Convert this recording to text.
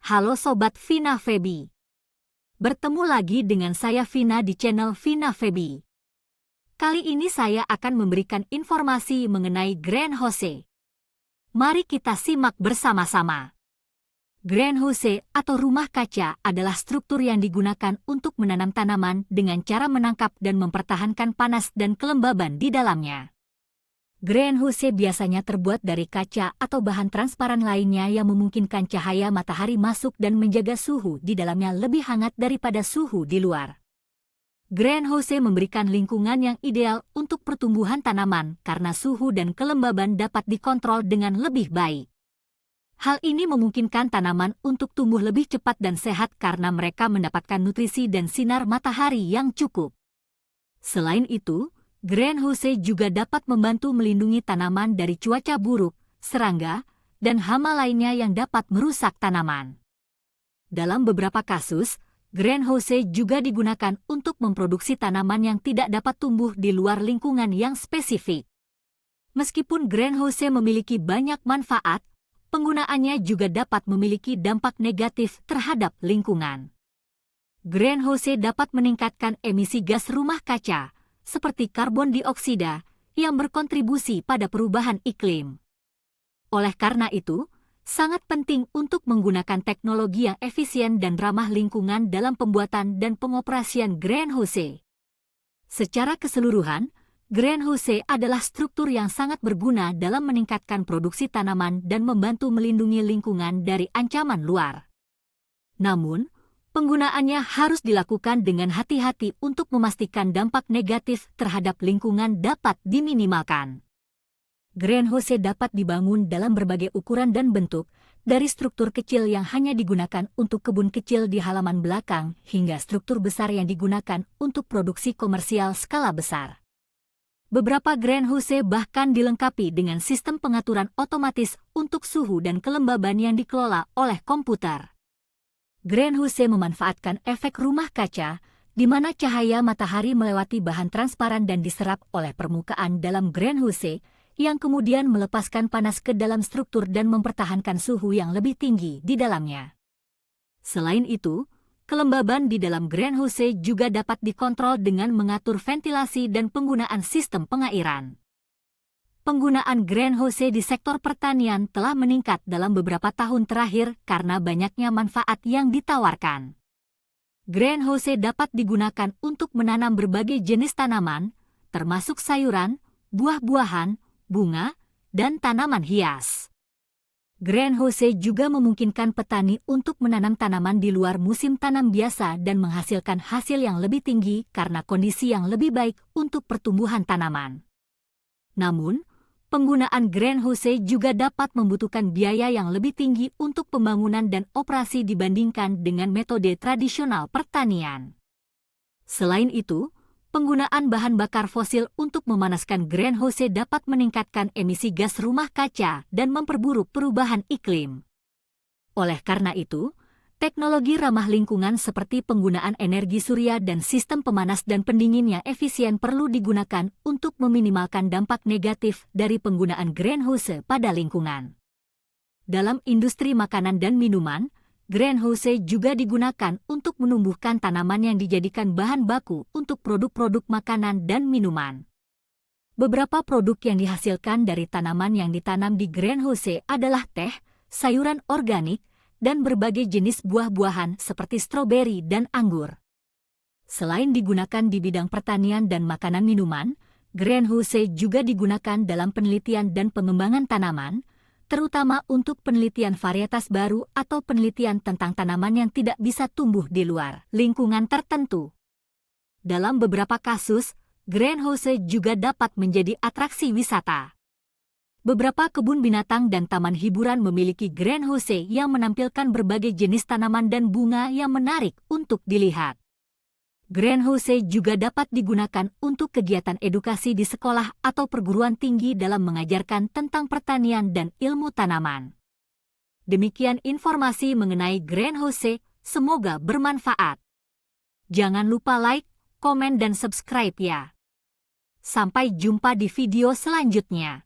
Halo Sobat Vina Febi. Bertemu lagi dengan saya Vina di channel Vina Febi. Kali ini saya akan memberikan informasi mengenai greenhouse. Mari kita simak bersama-sama. Greenhouse atau rumah kaca adalah struktur yang digunakan untuk menanam tanaman dengan cara menangkap dan mempertahankan panas dan kelembaban di dalamnya. Greenhouse biasanya terbuat dari kaca atau bahan transparan lainnya yang memungkinkan cahaya matahari masuk dan menjaga suhu di dalamnya lebih hangat daripada suhu di luar. Greenhouse memberikan lingkungan yang ideal untuk pertumbuhan tanaman karena suhu dan kelembaban dapat dikontrol dengan lebih baik. Hal ini memungkinkan tanaman untuk tumbuh lebih cepat dan sehat karena mereka mendapatkan nutrisi dan sinar matahari yang cukup. Selain itu, greenhouse juga dapat membantu melindungi tanaman dari cuaca buruk, serangga, dan hama lainnya yang dapat merusak tanaman. Dalam beberapa kasus, greenhouse juga digunakan untuk memproduksi tanaman yang tidak dapat tumbuh di luar lingkungan yang spesifik. Meskipun greenhouse memiliki banyak manfaat, penggunaannya juga dapat memiliki dampak negatif terhadap lingkungan. Greenhouse dapat meningkatkan emisi gas rumah kaca, seperti karbon dioksida, yang berkontribusi pada perubahan iklim. Oleh karena itu, sangat penting untuk menggunakan teknologi yang efisien dan ramah lingkungan dalam pembuatan dan pengoperasian greenhouse. Secara keseluruhan, greenhouse adalah struktur yang sangat berguna dalam meningkatkan produksi tanaman dan membantu melindungi lingkungan dari ancaman luar. Namun, penggunaannya harus dilakukan dengan hati-hati untuk memastikan dampak negatif terhadap lingkungan dapat diminimalkan. Greenhouse dapat dibangun dalam berbagai ukuran dan bentuk, dari struktur kecil yang hanya digunakan untuk kebun kecil di halaman belakang hingga struktur besar yang digunakan untuk produksi komersial skala besar. Beberapa greenhouse bahkan dilengkapi dengan sistem pengaturan otomatis untuk suhu dan kelembaban yang dikelola oleh komputer. Greenhouse memanfaatkan efek rumah kaca, di mana cahaya matahari melewati bahan transparan dan diserap oleh permukaan dalam greenhouse, yang kemudian melepaskan panas ke dalam struktur dan mempertahankan suhu yang lebih tinggi di dalamnya. Selain itu, kelembaban di dalam greenhouse juga dapat dikontrol dengan mengatur ventilasi dan penggunaan sistem pengairan. Penggunaan greenhouse di sektor pertanian telah meningkat dalam beberapa tahun terakhir karena banyaknya manfaat yang ditawarkan. Greenhouse dapat digunakan untuk menanam berbagai jenis tanaman, termasuk sayuran, buah-buahan, bunga, dan tanaman hias. Greenhouse juga memungkinkan petani untuk menanam tanaman di luar musim tanam biasa dan menghasilkan hasil yang lebih tinggi karena kondisi yang lebih baik untuk pertumbuhan tanaman. Namun, penggunaan greenhouse juga dapat membutuhkan biaya yang lebih tinggi untuk pembangunan dan operasi dibandingkan dengan metode tradisional pertanian. Selain itu, penggunaan bahan bakar fosil untuk memanaskan greenhouse dapat meningkatkan emisi gas rumah kaca dan memperburuk perubahan iklim. Oleh karena itu, teknologi ramah lingkungan seperti penggunaan energi surya dan sistem pemanas dan pendingin yang efisien perlu digunakan untuk meminimalkan dampak negatif dari penggunaan greenhouse pada lingkungan. Dalam industri makanan dan minuman, greenhouse juga digunakan untuk menumbuhkan tanaman yang dijadikan bahan baku untuk produk-produk makanan dan minuman. Beberapa produk yang dihasilkan dari tanaman yang ditanam di greenhouse adalah teh, sayuran organik, dan berbagai jenis buah-buahan seperti stroberi dan anggur. Selain digunakan di bidang pertanian dan makanan minuman, greenhouse juga digunakan dalam penelitian dan pengembangan tanaman, terutama untuk penelitian varietas baru atau penelitian tentang tanaman yang tidak bisa tumbuh di luar lingkungan tertentu. Dalam beberapa kasus, greenhouse juga dapat menjadi atraksi wisata. Beberapa kebun binatang dan taman hiburan memiliki greenhouse yang menampilkan berbagai jenis tanaman dan bunga yang menarik untuk dilihat. Greenhouse juga dapat digunakan untuk kegiatan edukasi di sekolah atau perguruan tinggi dalam mengajarkan tentang pertanian dan ilmu tanaman. Demikian informasi mengenai greenhouse, semoga bermanfaat. Jangan lupa like, komen, dan subscribe ya. Sampai jumpa di video selanjutnya.